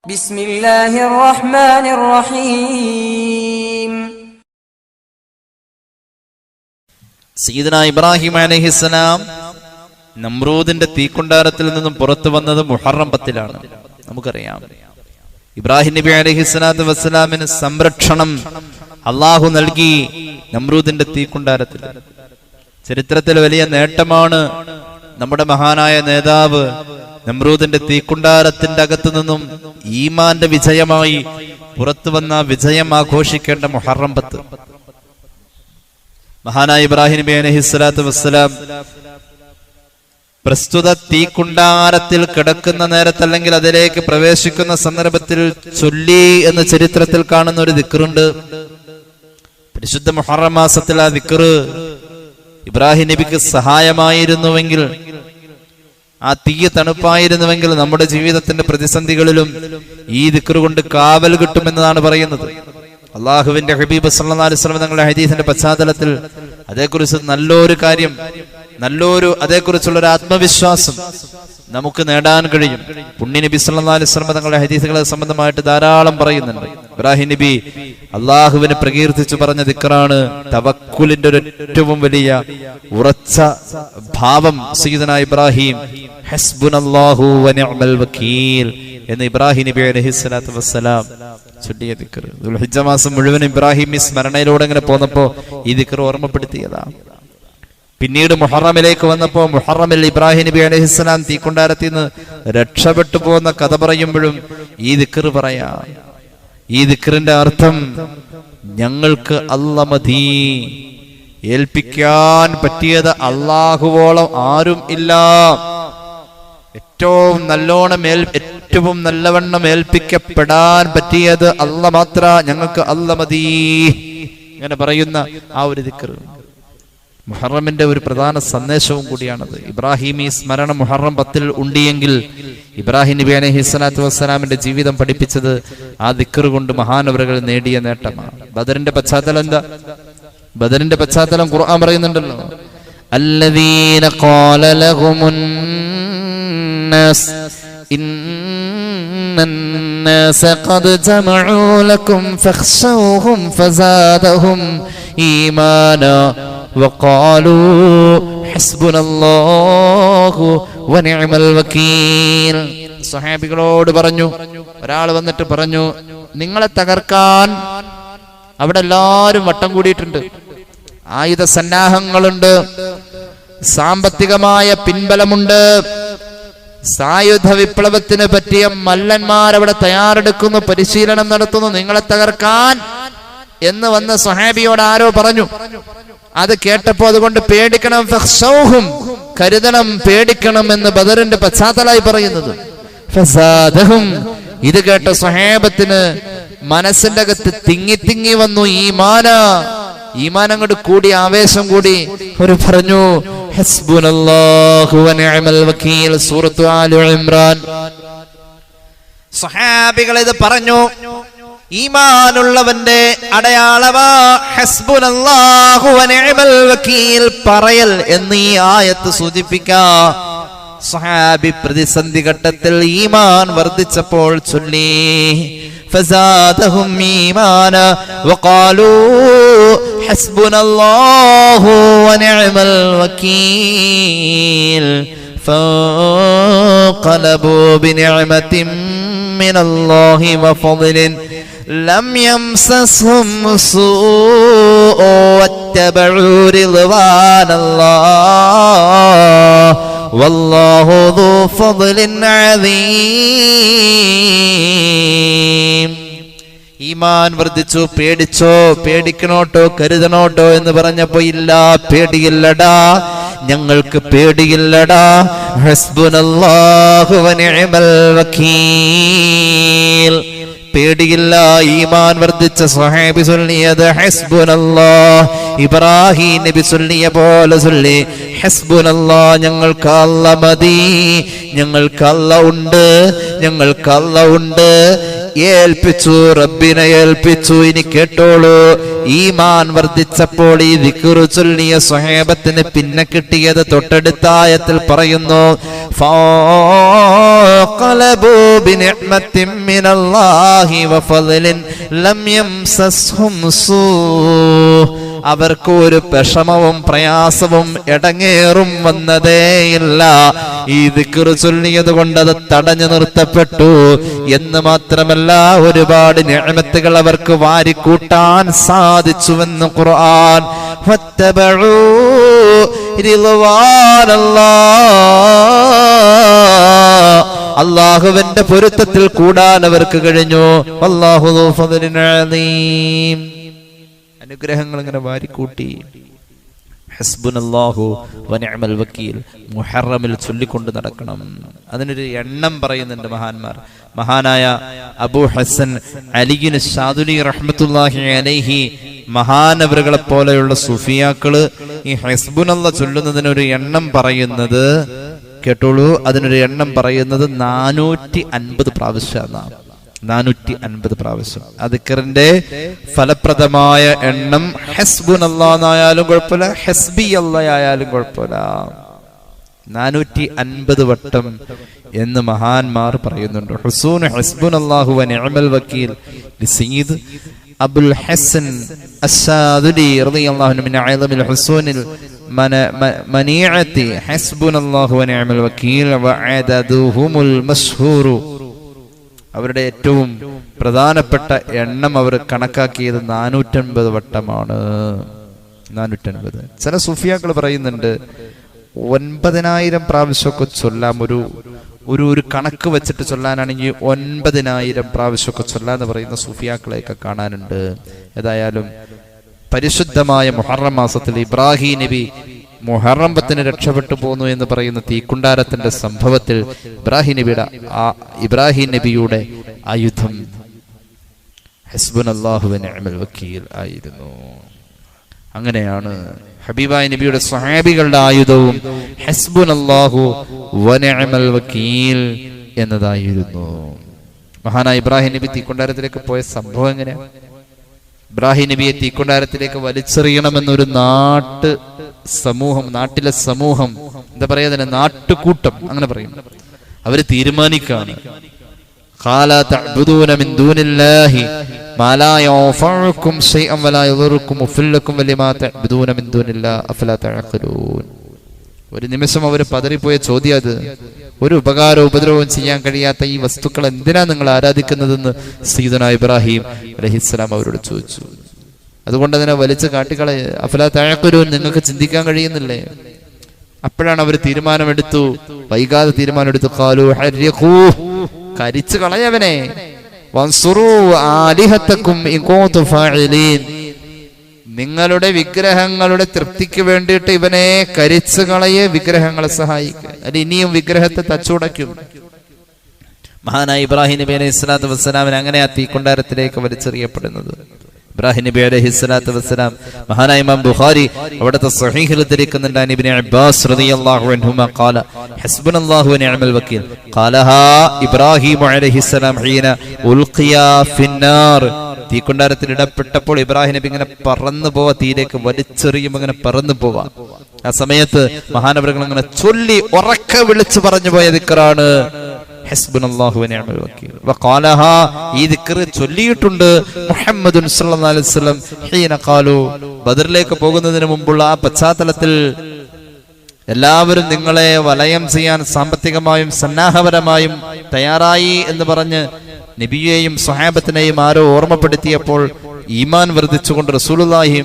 ബിസ്മില്ലാഹിർ റഹ്മാനിർ റഹീം. സയ്യിദുനാ ഇബ്രാഹിം അലൈഹിസ്സലാം നമ്രൂദിന്റെ തീക്കുണ്ടാരത്തിൽ നിന്നും പുറത്തു വന്നത് മുഹറം 10-ലാണ്. നമുക്കറിയാം, ഇബ്രാഹിം നബി അലൈഹിസ്സലാത്തു വസ്സലാമിന് സംരക്ഷണം അള്ളാഹു നൽകി നമ്രൂദിന്റെ തീക്കുണ്ടാരത്തിൽ. ചരിത്രത്തിൽ വലിയ നേട്ടമാണ് നമ്മുടെ മഹാനായ നേതാവ് നമ്രൂദിന്റെ തീക്കുണ്ടാരത്തിന്റെ അകത്തു നിന്നും ഈമാന്റെ വിജയമായി പുറത്തു വന്ന വിജയം ആഘോഷിക്കേണ്ട മുഹറം 10. മഹാനായ ഇബ്രാഹിം നബി അലൈഹിസ്സലാത്തു വസ്സലാം പ്രസ്തുത തീക്കുണ്ടാരത്തിൽ കിടക്കുന്ന നേരത്ത്, അല്ലെങ്കിൽ അതിലേക്ക് പ്രവേശിക്കുന്ന സന്ദർഭത്തിൽ ചൊല്ലി എന്ന് ചരിത്രത്തിൽ കാണുന്ന ഒരു ദിക്റുണ്ട്. പരിശുദ്ധ മുഹറം മാസത്തിൽ ആ ദിക്റ് ഇബ്രാഹിം നബിക്ക് സഹായമായിരുന്നുവെങ്കിൽ, ആ തീ തണുപ്പായിരുന്നുവെങ്കിൽ, നമ്മുടെ ജീവിതത്തിന്റെ പ്രതിസന്ധികളിലും ഈ ദിക്റ് കൊണ്ട് കാവൽ കിട്ടുമെന്നതാണ് പറയുന്നത്. അള്ളാഹുവിന്റെ ഹബീബ് സല്ലല്ലാഹു അലൈഹി വസല്ലം തങ്ങളുടെ ഹദീസിന്റെ പശ്ചാത്തലത്തിൽ അതേക്കുറിച്ച് അതേക്കുറിച്ചുള്ള ഒരു ആത്മവിശ്വാസം നമുക്ക് നേടാൻ കഴിയും. പുണ്യ നബി സല്ലല്ലാഹു അലൈഹി വസല്ലം തങ്ങളുടെ ഹദീസുകളെ സംബന്ധമായിട്ട് ധാരാളം പറയുന്നുണ്ട്. ഇബ്രാഹിം നബി അള്ളാഹുവിനെ പ്രകീർത്തിച്ചു പറഞ്ഞ ദിക്റാണ് തവക്കുലിന്റെ ഒരു ഏറ്റവും വലിയ ഉറച്ച ഭാവം. സയ്യിദുനാ ഇബ്രാഹിം ഹസ്ബുനല്ലാഹു വനിഅമൽ വകീൽ എന്ന് ഇബ്രാഹിം നബി അലൈഹിസ്സലാത്തു വസ്സലാം ചൊല്ലിയ ദിക്ർ. ദുൽഹിജ്ജ മാസം മുഴുവൻ ഇബ്രാഹിം സ്മരണയിലൂടെ ഇങ്ങനെ പോന്നപ്പോ ഈ ദിക്ർ ഓർമ്മപ്പെടുത്തിയതാണ്. പിന്നീട് മുഹറമിലേക്ക് വന്നപ്പോ മുഹറമിൽ ഇബ്രാഹിം നബി അലൈഹിസ്സലാം തീക്കുണ്ടാരത്തിൽ നിന്ന് രക്ഷപ്പെട്ടു പോകുന്ന കഥ പറയുമ്പോഴും ഈ ദിക്ർ പറയാ. ഈ ദിക്റിന്റെ അർത്ഥം, ഞങ്ങൾക്ക് അല്ല മതി, ഏൽപ്പിക്കാൻ പറ്റിയത് അള്ളാഹുവോളം ആരും ഇല്ല, ഏറ്റവും നല്ലവണ്ണം ഏൽപ്പിക്കപ്പെടാൻ പറ്റിയത് അല്ല മാത്ര, ഞങ്ങൾക്ക് അല്ല മതി, ഇങ്ങനെ പറയുന്ന ആ ഒരു ദിക്ർ മുഹറമിന്റെ ഒരു പ്രധാന സന്ദേശവും കൂടിയാണത്. ഇബ്രാഹിമി സ്മരണം മുഹറം 10 ഉണ്ടിയെങ്കിൽ ഇബ്രാഹിം നബി അലൈഹിസ്സലാത്തു വസ്സലാമിന്റെ ജീവിതം പഠിപ്പിച്ചത് ആ ദിക്ർ കൊണ്ട് മഹാനവറുകൾ നേടിയ നേട്ടമാണ്. ബദറിന്റെ പശ്ചാത്തലം എന്താ? ബദറിന്റെ പശ്ചാത്തലം ഖുർആൻ പറയുന്നുണ്ടല്ലോ, അല്ലദീന ഖാല ലഹുമുൻ നാസ് ഇന്നന്നാസ ഖദ് ജമഉ ലക്കും ഫഖ്ശൗഹും ഫസാദഹും ഈമാനാ വഖാലൂ ഹസ്ബുനല്ലാഹു വനിഅമൽ വകീൽ. സ്വഹാബികളോട് പറഞ്ഞു, ഒരാൾ വന്നിട്ട് പറഞ്ഞു, നിങ്ങളെ തകർക്കാൻ അവിടെ എല്ലാവരും വട്ടം കൂടിയിട്ടുണ്ട്, ആയുധ സന്നാഹങ്ങളുണ്ട്, സാമ്പത്തികമായ പിൻബലമുണ്ട്, സായുധ വിപ്ലവത്തിന് പറ്റിയ മല്ലന്മാരവിടെ തയ്യാറെടുക്കുന്നു, പരിശീലനം നടത്തുന്നു, നിങ്ങളെ തകർക്കാൻ എന്ന് വന്ന സ്വഹാബിയോട് ആരോ പറഞ്ഞു. അത് കേട്ടപ്പോ അതുകൊണ്ട് പേടിക്കണം, ഫഖ്ശൗഹും കരുതണം, പേടിക്കണം എന്ന് ബദറിന്റെ പശ്ചാത്തലമായി പറയുന്നത്. ഫസാദഹും, ഇത് കേട്ട സ്വഹാബത്തിന് മനസ്സിന്റെ അകത്ത് തിങ്ങി വന്നു ഈമാനങ്ങോട്ട് കൂടി, ആവേശം കൂടി. ഒരു പറഞ്ഞു ഹസ്ബുനല്ലാഹു വനിഅമൽ വകീൽ, സൂറത്തു ആലു ഇംറാൻ. സ്വഹാബികൾ ഇത് പറഞ്ഞു. ഈമാനുള്ളവന്റെ അടയാളമാ ഹസ്ബുനല്ലാഹു വനിഅമൽ വകീൽ പറയൽ എന്ന് ഈ ആയത്ത് സൂചിപ്പിക്കാം. സ്വഹാബി പ്രതിസന്ധി ഘട്ടത്തിൽ ഈമാൻ വർദ്ധിച്ചപ്പോൾ ചൊല്ലി ഫസാദഹും ഈമാന വഖാലൂ ഹസ്ബുനല്ലാഹു വനിഅമൽ വകീൽ ഫൻഖലബൂ ബിനിഅമതിൻ മിനല്ലാഹി വഫദ്ലിൻ ലം യംസസ്ഹും സൂഉ വത്തബഉ റിദ്വാനല്ലാഹ് വല്ലാഹു ദൂ ഫദ്ലിൻ അദീം. ഈമാൻ വർദ്ധിച്ചു. പേടിക്കണോട്ടോ കരുതണോട്ടോ എന്ന് പറഞ്ഞപ്പോ ഇല്ല, പേടിയില്ലടാ, ഞങ്ങൾക്ക് പേടിയില്ലടാ, ഹസ്ബുനല്ലാഹു വനിഅമൽ വകീൽ, പേടിയില്ല. ഈമാൻ വർദ്ധിച്ച സ്വഹാബി ചൊല്ലിയത് ഹസ്ബുനല്ലാഹ്. ഇബ്രാഹിം നബി ചൊല്ലിയ പോലെ ചൊല്ലി ഹസ്ബുനല്ലാഹ്, ഞങ്ങൾക്ക് അല്ലാഹ് മതി, ഞങ്ങൾക്ക് അല്ലാഹ് ഉണ്ട്, ഏൽപ്പിച്ചു, റബ്ബിനെ ഏൽപ്പിച്ചു. ഇനി കേട്ടോളൂ, ഈമാൻ വർദ്ധിച്ചപ്പോൾ ഈ ദിക്ർ ചൊല്ലിയ സ്വഹാബത്തിന് പിന്നെ കിട്ടിയത് തൊട്ടടുത്ത ആയത്തിൽ പറയുന്നു, ഫഖലബു ബിനിഅ്മത്തിൻ മിനല്ലാഹി വഫളലിൻ ലം യംസസ്ഹും സൂ. അവർക്ക് ഒരു വിഷമവും പ്രയാസവും ഇടങ്ങേറും വന്നതേയില്ല. ഈ ദിക്ർ ചൊല്ലിയത് കൊണ്ട് അത് തടഞ്ഞു നിർത്തപ്പെട്ടു എന്ന് മാത്രമല്ല, ഒരുപാട് നിഅമത്തുകൾ അവർക്ക് വാരിക്കൂട്ടാൻ സാധിച്ചുവെന്ന് ഖുർആൻ. ഫത്തബഉ റിളവാനല്ലാഹ്, അല്ലാഹുവിന്റെ പൊരുത്തത്തിൽ കൂടാൻ അവർക്ക് കഴിഞ്ഞു. വല്ലാഹു ദു ഫദ്ലിൻ അലീം. അനുഗ്രഹങ്ങൾ ഇങ്ങനെ വാരിക്കൂട്ടി. ഹസ്ബുനല്ലാഹു വനിഅമൽ വക്കീൽ മുഹറമിൽ ചൊല്ലിക്കൊണ്ട് നടക്കണം. അതിനൊരു എണ്ണം പറയുന്നുണ്ട് മഹാന്മാർ. മഹാനായ അബൂ ഹസൻ അലിയിൻ ശാദുലി റഹ്മത്തുള്ളാഹി അലൈഹി മഹാനവറുകളെ പോലെയുള്ള സുഫിയാക്കള് ഈ ഹസ്ബുനല്ലാഹ് ചൊല്ലുന്നതിനൊരു എണ്ണം പറയുന്നത് കേട്ടോളൂ. അതിനൊരു എണ്ണം പറയുന്നത് 450 പ്രാവശ്യമാണ്. 450 പ്രാവശ്യം. ദിക്റിന്റെ ഫലപ്രദമായ എണ്ണം ഹസ്ബുനല്ലാഹ് ആയാലും കുഴപ്പമില്ല, ഹസ്ബി അല്ലാഹ് ആയാലും കുഴപ്പമില്ല, 450 വട്ടം എന്ന് മഹാന്മാർ പറയുന്നുണ്ട്. ഹുസൂൻ ഹസ്ബുനല്ലാഹു വനിഅമൽ വക്കീൽ സയ്യിദ് അബുൽ ഹസൻ അശ്ശാദുലി റളിയല്ലാഹു അൻഹു മിൻ അഅ്ലമിൽ ഹുസൂനിൽ മനീഅത്തി ഹസ്ബുനല്ലാഹു വനിഅമൽ വക്കീൽ വഅദദുഹുൽ മശ്ഹൂർ. അവരുടെ ഏറ്റവും പ്രധാനപ്പെട്ട എണ്ണം അവർ കണക്കാക്കിയത് 450 വട്ടമാണ്. 450. ചില സൂഫിയാക്കൾ പറയുന്നുണ്ട് 9000 പ്രാവശ്യമൊക്കെ ചൊല്ലാം. ഒരു കണക്ക് വെച്ചിട്ട് ചൊല്ലാനാണെങ്കിൽ 9000 പ്രാവശ്യമൊക്കെ ചൊല്ലാന്ന് പറയുന്ന സൂഫിയാക്കളെയൊക്കെ കാണാനുണ്ട്. ഏതായാലും പരിശുദ്ധമായ മുഹറം മാസത്തിൽ ഇബ്രാഹിം നബി മുഹറം 10 രക്ഷപ്പെട്ടു പോന്നു എന്ന് പറയുന്ന തീക്കുണ്ടാരത്തിന്റെ സംഭവത്തിൽ ഇബ്രാഹിം നബിയുടെ ആയുധം ഹസ്ബുനല്ലാഹു വനിഅമൽ വക്കീൽ ആയിരുന്നു. അങ്ങനെയാണ് ഹബീബായ നബിയുടെ സ്വഹാബികളുടെ ആയുധവും ഹസ്ബുനല്ലാഹു വനിഅമൽ വക്കീൽ എന്നതായിരുന്നു. മഹാനായ ഇബ്രാഹിം നബി തീക്കുണ്ടാരത്തിലേക്ക് പോയ സംഭവം എങ്ങനെയാ? ഇബ്രാഹിം നബിയെ തീക്കുണ്ടാരത്തിലേക്ക് വലിച്ചെറിയണമെന്നൊരു നാട്ടിലെ സമൂഹം എന്താ പറയാ, തന്നെ നാട്ടുകൂട്ടം അങ്ങനെ പറയും. അവര് തീരുമാനിക്കാണ്, ഖാലാ തഅ്ബുദൂന മിൻ ദൂനില്ലാഹി മാ ലാ യൻഫഉകും ശൈഅൻ വലാ യദുറുകും ഉഫില്ലകും വലിമാ തഅ്ബുദൂന മിൻ ദൂനില്ലാഹി അഫലാ തഅഖിലൂൻ. ഒരു നിമിഷം അവർ പതറിപ്പോയ ചോദ്യം അത്. ഒരു ഉപകാരവും ഉപദ്രവവും ചെയ്യാൻ കഴിയാത്ത ഈ വസ്തുക്കൾ എന്തിനാ നിങ്ങൾ ആരാധിക്കുന്നതെന്ന് സയ്യിദുനാ ഇബ്രാഹിം അലൈഹിസ്സലാം അവരോട് ചോദിച്ചു. അതുകൊണ്ട് അതിനെ വലിച്ചു കാട്ടിക്കളയ, അഫലാ തഅഖിലൂൻ, നിങ്ങൾക്ക് ചിന്തിക്കാൻ കഴിയുന്നില്ലേ? അപ്പോഴാണ് അവർ തീരുമാനമെടുത്തു, വൈകാതെ തീരുമാനമെടുത്തു, ഖാലൂ ഹർരിഖൂ, കരിച്ചു കളയവനെ, വൻസുറൂ ആലിഹത്തക്കും ഇൻ കുൻതും ഫാഇലീൻ, നിങ്ങളുടെ വിഗ്രഹങ്ങളുടെ തൃപ്തിക്ക് വേണ്ടിയിട്ട് ഇവനെ കരിച്ചു കളയെ, വിഗ്രഹങ്ങളെ സഹായിക്കുക, അല്ല ഇനിയും വിഗ്രഹത്തെ തച്ചുടയ്ക്കും. മഹാനായ ഇബ്രാഹിം നബി അലൈഹി സ്വലാത്തു വസ്സലാമിന് അങ്ങനെ ആ തീക്കുണ്ടാരത്തിലേക്ക് വലിച്ചെറിയപ്പെടുന്നത്. ഇബ്രാഹിം നബി അലൈഹി സ്വലാത്തു വസ്സലാം, മഹാനായ ഇമാം ബുഖാരി അവിടുത്തെ സ്വഹീഹിൽ ഉദ്ധരിക്കുന്നുണ്ട്, ഇബ്നു അബ്ബാസ് റളിയല്ലാഹു അൻഹുമാ ഖാല ഹസ്ബുനല്ലാഹു വനിഅമൽ വക്കീൽ ഖാലഹാ ഇബ്രാഹിം അലൈഹിസ്സലാം ഹീന ഉൽഖിയാ ഫിന്നാർ. തീക്കുണ്ടാരത്തിൽ ഇടപെട്ടപ്പോൾ ഇബ്രാഹിം നബി ഇങ്ങനെ പറന്നു പോവാ, തീയിലേക്ക് വലിച്ചെറിയുമ്പോൾ ഇങ്ങനെ പറന്നു പോവാ. ആ സമയത്ത് മഹാനവറുകൾ അങ്ങനെ ചൊല്ലി ഉറക്കെ വിളിച്ചു പറഞ്ഞു പോയ ദിക്റാണ് ഹസ്ബുനല്ലാഹു വനിഅമൽ വക്കീൽ. വഖാലഹാ, ഈ ദിക്ർ ചൊല്ലിയിട്ടുണ്ട് മുഹമ്മദുൻ സ്വല്ലല്ലാഹു അലൈഹി വസല്ലം ഹീന ഖാലു. ബദറിലേക്ക് പോകുന്നതിന് മുമ്പുള്ള ആ പശ്ചാത്തലത്തിൽ എല്ലാവരും നിങ്ങളെ വലയം ചെയ്യാൻ സാമ്പത്തികമായും സന്നാഹപരമായും തയ്യാറായി എന്ന് പറഞ്ഞ് നബിയെയും സ്വഹാബത്തിനെയും ആരോ ഓർമ്മപ്പെടുത്തിയപ്പോൾ ഈമാൻ വർദ്ധിച്ചുകൊണ്ട് റസൂലുള്ളാഹി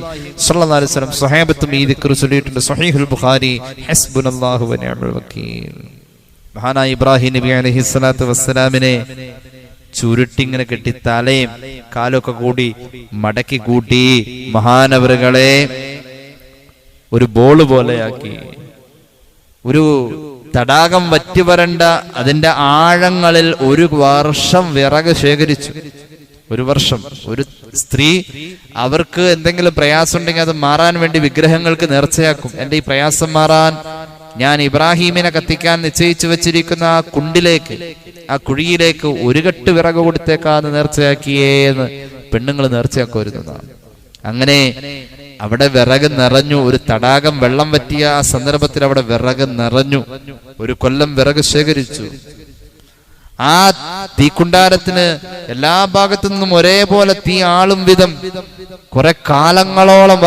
സ്വല്ലല്ലാഹു അലൈഹി വസല്ലം സ്വഹാബത്തും ഈ ദിക്ർ ചൊല്ലിയിട്ടുണ്ട്. സ്വഹീഹുൽ ബുഖാരി ഹസ്ബുനല്ലാഹു വനിഅമൽ വക്കീൽ. മഹാനായ ഇബ്രാഹിം നബി അലൈഹി സ്വലാത്തു വസ്സലാമിനെ ചുരുട്ടിങ്ങനെ കെട്ടി തലയും കാലൊക്കെ കൂടി മടക്കി കൂട്ടി മഹാനവറുകളെ ഒരു ബോള് പോലെയാക്കി. ഒരു തടാകം വറ്റി വരണ്ട അതിന്റെ ആഴങ്ങളിൽ 1 വർഷം വിറക് ശേഖരിച്ചു. 1 വർഷം. ഒരു സ്ത്രീ അവർക്ക് എന്തെങ്കിലും പ്രയാസം ഉണ്ടെങ്കിൽ അത് മാറാൻ വേണ്ടി വിഗ്രഹങ്ങൾക്ക് നേർച്ചയാക്കും. എന്റെ ഈ പ്രയാസം മാറാൻ ഞാൻ ഇബ്രാഹീമിനെ കത്തിക്കാൻ നിശ്ചയിച്ചു വെച്ചിരിക്കുന്ന ആ കുണ്ടിലേക്ക്, ആ കുഴിയിലേക്ക് ഒരു കെട്ട് വിറക് കൊടുത്തേക്കാന്ന് നേർച്ചയാക്കിയേന്ന് പെണ്ണുങ്ങൾ നേർച്ചയാക്കുമായിരുന്നതാണ്. അങ്ങനെ അവിടെ വിറക് നിറഞ്ഞു. ഒരു തടാകം വെള്ളം വറ്റിയ ആ സന്ദർഭത്തിൽ അവിടെ വിറക് നിറഞ്ഞു. ഒരു കൊല്ലം വിറക് ശേഖരിച്ചു. ആ തീക്കുണ്ടാരത്തിന് എല്ലാ ഭാഗത്തു നിന്നും ഒരേപോലെ തീ ആളും വിധം കുറെ കാലങ്ങളോളം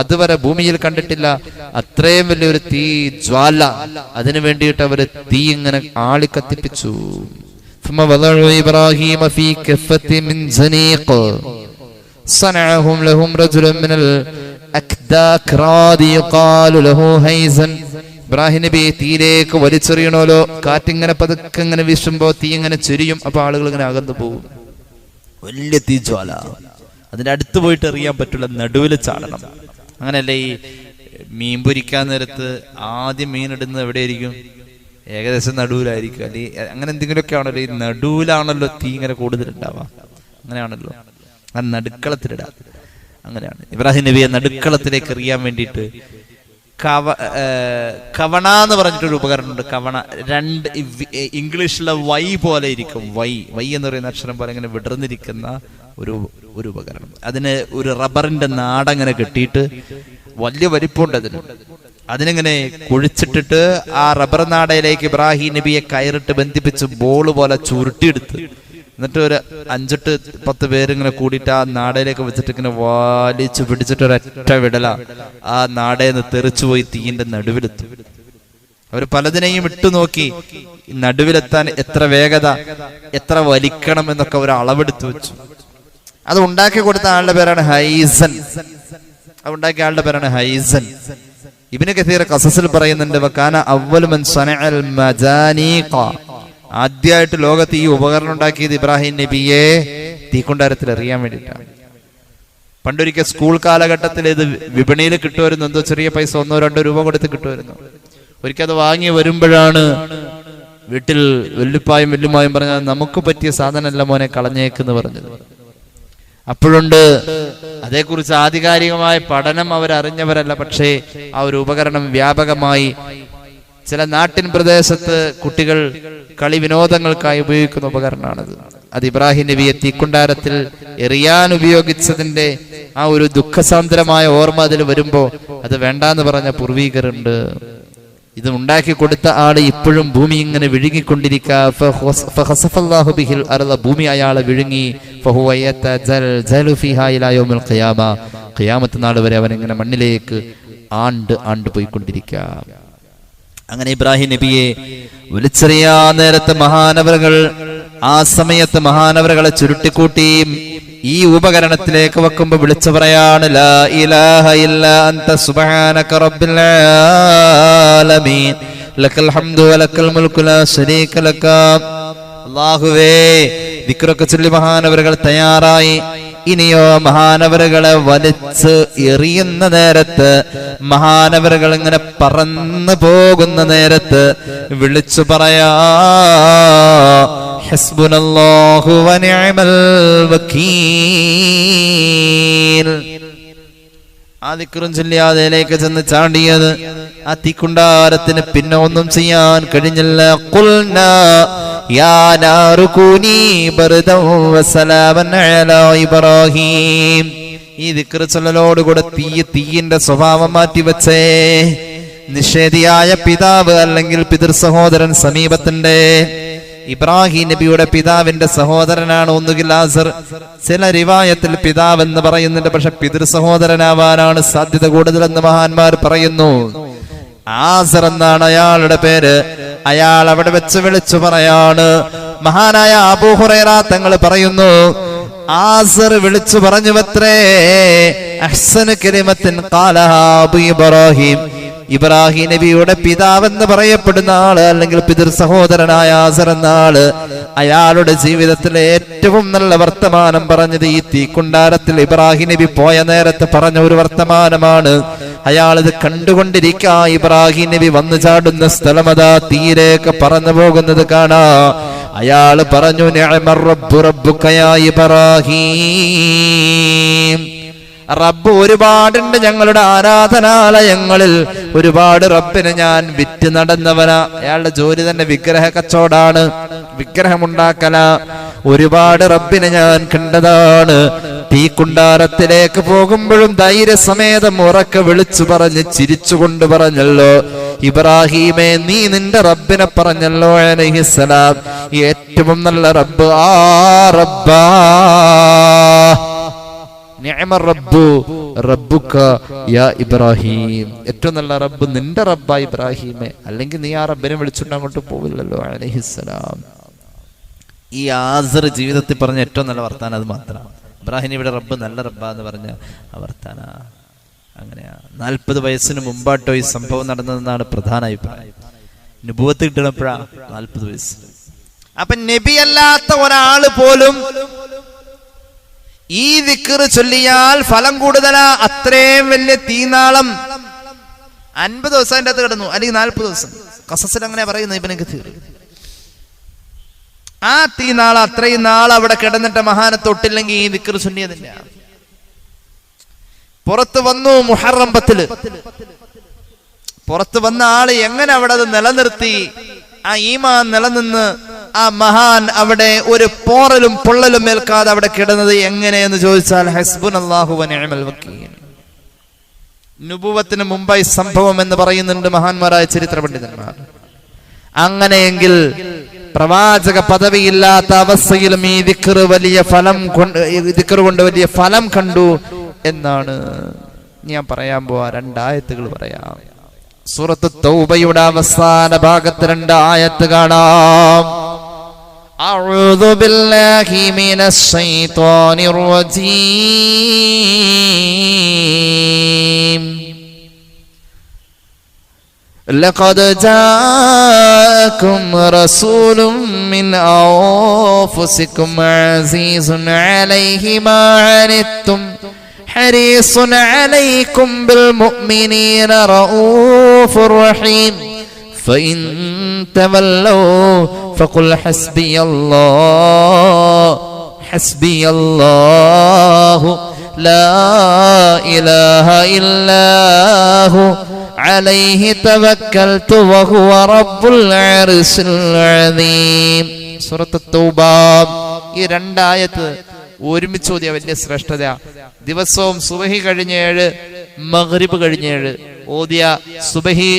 അതുവരെ ഭൂമിയിൽ കണ്ടിട്ടില്ല അത്രയും വലിയൊരു തീ ജ്വാല. അതിനു വേണ്ടിയിട്ട് അവര് തീ ഇങ്ങനെ ആളി കത്തിപ്പിച്ചു. ഇബ്രാഹിം صنعهم لهم رجل من الأكداك رادي يقال له هيزن. ഇബ്രാഹിം നബി തീയിലേക്ക് വലിച്ചെറിയണമല്ലോ. കാറ്റിങ്ങനെ പതുക്കെ ഇങ്ങനെ വീശുമ്പോ തീ ഇങ്ങനെ ചെരിയും. അപ്പൊ ആളുകൾ ഇങ്ങനെ അകന്നു പോകും. വലിയ തീജ്വാല. അതിന്റെ അടുത്ത് പോയിട്ട് എറിയാൻ പറ്റില്ല, നടുവിൽ ചാടണം. അങ്ങനെയല്ലേ ഈ മീൻ പൊരിക്കാൻ നേരത്ത് ആദ്യം മീൻ ഇടുന്നത് എവിടെയായിരിക്കും? ഏകദേശം നടുവിലായിരിക്കും. അല്ലെങ്കിൽ അങ്ങനെ എന്തെങ്കിലുമൊക്കെ ആണല്ലോ. ഈ നടുവിലാണല്ലോ തീ ഇങ്ങനെ കൂടുതലുണ്ടാവുക. അങ്ങനെയാണല്ലോ. ആ നടുക്കളത്തിലിടാം. അങ്ങനെയാണ് ഇബ്രാഹിം നബിയെ നടുക്കളത്തിലേക്ക് എറിയാൻ വേണ്ടിയിട്ട് കവണ എന്ന് പറഞ്ഞിട്ടൊരു ഉപകരണമുണ്ട്. കവണ രണ്ട് ഇംഗ്ലീഷിലെ വൈ പോലെ ഇരിക്കും. വൈ എന്ന് പറയുന്ന അക്ഷരം പോലെ ഇങ്ങനെ വിടർന്നിരിക്കുന്ന ഒരു ഉപകരണം. അതിന് ഒരു റബ്ബറിന്റെ നാടങ്ങനെ കെട്ടിയിട്ട് വലിയ വലിപ്പമുണ്ട് അതിന്. അതിനിങ്ങനെ കുഴിച്ചിട്ടിട്ട് ആ റബ്ബർ നാടയിലേക്ക് ഇബ്രാഹിം നബിയെ കയറിട്ട് ബന്ധിപ്പിച്ച് ബോൾ പോലെ ചുരുട്ടിയെടുത്ത് എന്നിട്ട് ഒരു 5-10 പേരിങ്ങനെ കൂടിയിട്ട് ആ നാടയിലേക്ക് വെച്ചിട്ട് ഇങ്ങനെ വലിച്ചു പിടിച്ചിട്ട് ഒരൊറ്റ വിടല ആ നാടയെന്ന് തെറിച്ചുപോയി തീയിന്റെ നടുവിലെത്തും. അവർ പലതിനെയും ഇട്ടു നോക്കി നടുവിലെത്താൻ എത്ര വേഗത, എത്ര വലിക്കണം എന്നൊക്കെ ഒരു അളവെടുത്തു വെച്ചു. അത് ഉണ്ടാക്കി കൊടുത്ത ആളുടെ പേരാണ് ഹൈസൻ. അത് ഉണ്ടാക്കിയ ആളുടെ പേരാണ് ഹൈസൻ. ഇബ്നു കസീർ ഖസസിൽ പറയുന്നുണ്ട്, വകാന അവ്വലു മൻ സനഅൽ മജാനീഖ. ആദ്യമായിട്ട് ലോകത്ത് ഈ ഉപകരണം ഉണ്ടാക്കിയത് ഇബ്രാഹിം നബിയെ തീക്കുണ്ടാരത്തിൽ എറിയാൻ വേണ്ടിയിട്ടാണ്. പണ്ടൊരിക്കൽ സ്കൂൾ കാലഘട്ടത്തിൽ ഇത് വിപണിയിൽ കിട്ടുമായിരുന്നു. എന്തോ ചെറിയ പൈസ 1-2 രൂപ കൊടുത്ത് കിട്ടുമായിരുന്നു. ഒരിക്കൽ അത് വാങ്ങി വരുമ്പോഴാണ് വീട്ടിൽ വല്ലുപ്പായും വല്ലുമായും പറഞ്ഞാൽ നമുക്ക് പറ്റിയ സാധനമല്ല മോനെ, കളഞ്ഞേക്കെന്ന് പറഞ്ഞത്. അപ്പോഴുണ്ട് അതേക്കുറിച്ച് ആധികാരികമായ പഠനം അവരറിഞ്ഞവരല്ല. പക്ഷേ ആ ഒരു ഉപകരണം വ്യാപകമായി ചില നാട്ടിൻ പ്രദേശത്ത് കുട്ടികൾ കളി വിനോദങ്ങൾക്കായി ഉപയോഗിക്കുന്ന ഉപകരണമാണത്. അത് ഇബ്രാഹിം നബിയെ തീക്കുണ്ടാരത്തിൽ എറിയാൻ ഉപയോഗിച്ചതിന്റെ ആ ഒരു ദുഃഖസാന്ദ്രമായ ഓർമ്മ അതിൽ വരുമ്പോ അത് വേണ്ടാന്ന് പറഞ്ഞ പൂർവീകരുണ്ട്. ഇത് ഉണ്ടാക്കി കൊടുത്ത ആള് ഇപ്പോഴും ഭൂമി ഇങ്ങനെ വിഴുങ്ങിക്കൊണ്ടിരിക്കുക. ഭൂമി അയാളെ വിഴുങ്ങി. ഖിയാമത്ത് നാൾ വരെ അവൻ ഇങ്ങനെ മണ്ണിലേക്ക് ആണ്ട് പോയിക്കൊണ്ടിരിക്കുക. അങ്ങനെ ഇബ്രാഹിം നബിയെ വിളിച്ചറിയാ നേരത്തെ മഹാനവറുകൾ ആ സമയത്ത് മഹാനവറുകളെ ചുരുട്ടിക്കൂട്ടി ഈ ഉപകരണത്തിലേക്ക് വെക്കുമ്പോ വിളിച്ചു പറയാണ്, ലാ ഇലാഹ ഇല്ലാ അൻത സുബ്ഹാനക റബ്ബിൽ ആലമീൻ ലക്കൽ ഹംദു വലക്കൽ മുൽക്കു ലാ ശരീക ലക. അല്ലാഹുവേ, ദിക്റൊക്കെ ചൊല്ലി മഹാനവറുകൾ തയ്യാറായി. ഇനിയോ മഹാനവറുകളെ വലിച്ച് എറിയുന്ന നേരത്ത്, മഹാനവറുകൾ ഇങ്ങനെ പറന്നു പോകുന്ന നേരത്ത് വിളിച്ചു പറയാ, ഹസ്ബുനല്ലാഹു വനിഅമൽ വകീൽ. ആ ദിക്റും ചൊല്ലി അതിലേക്ക് ചെന്ന് ചാടിയത്. ആ തീക്കുണ്ടാരത്തിന് പിന്നെ ഒന്നും ചെയ്യാൻ കഴിഞ്ഞില്ല. ഖുൽനാ യാ നാറു കൂനി ബർദൻ വസലാമൻ അലാ ഇബ്രാഹിം. ഈ ദിക്ർ ചൊല്ലലോടുകൂടെ തീയിന്റെ സ്വഭാവം മാറ്റിവെച്ചേ. നിഷേധിയായ പിതാവ് അല്ലെങ്കിൽ പിതൃ സഹോദരൻ സമീപത്തിന്റെ. ഇബ്രാഹിം നബിയുടെ പിതാവിന്റെ സഹോദരനാണ് ഒന്നുകിൽ ആസർ. ചില റിവായത്തിൽ പിതാവ് എന്ന് പറയുന്നുണ്ട്, പക്ഷെ പിതൃ സഹോദരനാവാനാണ് സാധ്യത കൂടുതലെന്ന് മഹാന്മാർ പറയുന്നു. ആസർ എന്നാണ് അയാളുടെ പേര്. അയാൾ അവിടെ വെച്ച് വിളിച്ചു പറയാണ്. മഹാനായ അബൂ ഹുറൈറ തങ്ങൾ പറയുന്നു, ആസർ വിളിച്ചു പറഞ്ഞുവത്രേ, അഹ്സനു കലിമത്തിൻ ഖാലഹാ അബൂ ഇബ്രാഹിം. ഇബ്രാഹിം നബിയുടെ പിതാവെന്ന് പറയപ്പെടുന്ന ആള് അല്ലെങ്കിൽ പിതൃ സഹോദരനായ ആസർ എന്ന ആള് അയാളുടെ ജീവിതത്തിലെ ഏറ്റവും നല്ല വർത്തമാനം പറഞ്ഞത് ഈ തീക്കുണ്ടാരത്തിൽ ഇബ്രാഹിം നബി പോയ നേരത്തെ പറഞ്ഞ ഒരു വർത്തമാനമാണ്. അയാൾ ഇത് കണ്ടുകൊണ്ടിരിക്കുക. ഇബ്രാഹിം നബി വന്നു ചാടുന്ന സ്ഥലമതാ തീയിലേക്ക് പറന്നു പോകുന്നത് കാണാ. അയാൾ പറഞ്ഞു നിഅമർ റബ്ബു റബ്ബുക യാ ഇബ്രാഹീം. റബ്ബ് ഒരുപാടുണ്ട് ഞങ്ങളുടെ ആരാധനാലയങ്ങളിൽ, ഒരുപാട് റബ്ബിനെ ഞാൻ വിറ്റ് നടന്നവനാ. അയാളുടെ ജോലി തന്നെ വിഗ്രഹ കച്ചവടാണ്, വിഗ്രഹമുണ്ടാക്കല. ഒരുപാട് റബ്ബിനെ ഞാൻ കണ്ടതാണ്. തീക്കുണ്ടാരത്തിലേക്ക് പോകുമ്പോഴും ധൈര്യസമേതം ഉറക്കെ വിളിച്ചു പറഞ്ഞ് ചിരിച്ചുകൊണ്ട് പറഞ്ഞല്ലോ, ഇബ്രാഹീമേ നീ നിന്റെ റബ്ബിനെ പറഞ്ഞല്ലോ അലൈഹിസ്സലാം, ഏറ്റവും നല്ല റബ്ബ് ആ റബ്ബാ. നിഅമർ റബ്ബു റബ്ബുക യാ ഇബ്രാഹീം, ഏറ്റവും നല്ല റബ്ബ് നിന്റെ റബ്ബാ ഇബ്രാഹീമേ, അല്ലെങ്കിൽ നീ ആ റബ്ബിനെ വിളിച്ചുകൊണ്ട് അങ്ങോട്ട് പോവില്ലല്ലോ അലൈഹിസ്സലാം. ഈ ആസർ ജീവിതത്തിൽ പറഞ്ഞ ഏറ്റവും നല്ല വർത്താനം അത് മാത്രമാണ്. ഇബ്രാഹിം ഇവിടെ റബ്ബ് നല്ല റബ്ബാ എന്ന് പറഞ്ഞ വർത്താന അങ്ങനെയാ. 40 വയസ്സിന് മുമ്പാട്ടോ ഈ സംഭവം നടന്നതെന്നാണ് പ്രധാന അഭിപ്രായം. നുബുവത്ത് കിട്ടണപ്പോഴാ 40 വയസ്സ്. അപ്പൊ നബിയല്ലാത്ത ഒരാള് പോലും ഈ ദിക്ർ ചൊല്ലിയാൽ ഫലം കൂടുതലാ. അത്രയും വലിയ തീനാളം 50 ദിവസം അതിൻ്റെ അകത്ത് കിടന്നു, അല്ലെങ്കിൽ 40 ദിവസം. ഖസസിൽ അങ്ങനെ പറയുന്നത് ഇബ്നു കസീർ. ആ തീനാള് അത്രയും നാൾ അവിടെ കിടന്നിട്ട് മഹാനെ തൊട്ടില്ലെങ്കിൽ ഈ ദിക്ർ ചൊല്ലിയതില്ല. പുറത്ത് വന്നു മുഹറം 10. പുറത്ത് വന്ന ആള് എങ്ങനെ അവിടെ അത് നിലനിർത്തി, ആ ഈമാൻ നിലനിന്ന് ആ മഹാൻ അവിടെ ഒരു പോറലും പൊള്ളലും ഏൽക്കാതെ അവിടെ കിടന്നത് എങ്ങനെയെന്ന് ചോദിച്ചാൽ ഹസ്ബുനല്ലാഹു വ നിഅമൽ വക്കീൽ. നുബുവത്തിന് മുമ്പായി സംഭവം എന്ന് പറയുന്നുണ്ട് മഹാന്മാരായ ചരിത്ര പണ്ഡിതന്മാർ. അങ്ങനെയെങ്കിൽ പ്രവാചക പദവിയില്ലാത്ത അവസ്ഥയിലും ഈ ദിക്ർ വലിയ ഫലം കൊണ്ട് വലിയ ഫലം കണ്ടു എന്നാണ് ഞാൻ പറയാൻ പോവാ. 2 ആയത്തുകൾ പറയാം. സൂറത്ത് തൗബയുടെ അവസാന ഭാഗത്ത് 2 ആയത്ത് കാണാം. അഊദു ബില്ലാഹി മിനശ് ശൈത്വാനിർ റജീം. لقد جاءكم رسول من أنفسكم عزيز عليه ما عنتم حريص عليكم بالمؤمنين رؤوف رحيم فإن تولوا فقل حسبي الله لا إله إلا هو عليه توكلت وهو رب العرش العظيم. സൂറത്ത് തൗബ. ഈ 2 ആയത്ത് ഒരുമിച്ച് ഓതിയ വലിയ ശ്രേഷ്ഠത. ദിവസവും സുബഹി കഴിഞ്ഞ് 7, മഗ്രിബ് കഴിഞ്ഞ് 7 ഓതിയ, സുബഹി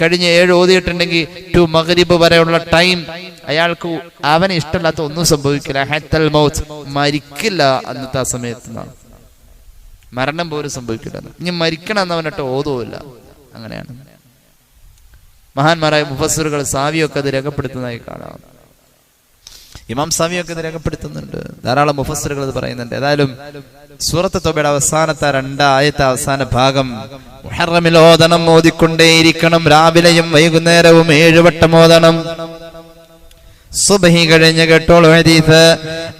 കഴിഞ്ഞ് 7 ഓതിയിട്ടുണ്ടെങ്കിൽ ടു മഗ്രിബ് വരെയുള്ള ടൈം അയാൾക്ക് അവന് ഇഷ്ടമില്ലാത്ത ഒന്നും സംഭവിക്കില്ല. ഹത്തൽ മൗത്ത്, മരിക്കില്ല അന്നത്തെ ആ സമയത്ത്. മരണം പോലും സംഭവിക്കില്ല. ഇനി മരിക്കണം എന്നവനിട്ട് ഓതുമില്ല. അങ്ങനെയാണ് മഹാന്മാരായ മുഫസ്സിറുകൾ, സാവിയൊക്കെ അത് രേഖപ്പെടുത്തുന്നതായി കാണാം. ഇമാം സാവിയൊക്കെ ഇത് രേഖപ്പെടുത്തുന്നുണ്ട്. ധാരാളം മുഫസ്സിറുകൾ അത് പറയുന്നുണ്ട്. ഏതായാലും സൂറത്ത് തൗബയുടെ അവസാനത്തെ 2 ആയത്തെ അവസാന ഭാഗം മുഹറമിൽ ഓതണം, ഓതിക്കൊണ്ടേയിരിക്കണം. രാവിലെയും വൈകുന്നേരവും 7 വട്ടം ഓതണം. സുബ്ഹി കഴിഞ്ഞ് കേട്ടോളൂ ഹദീസ്.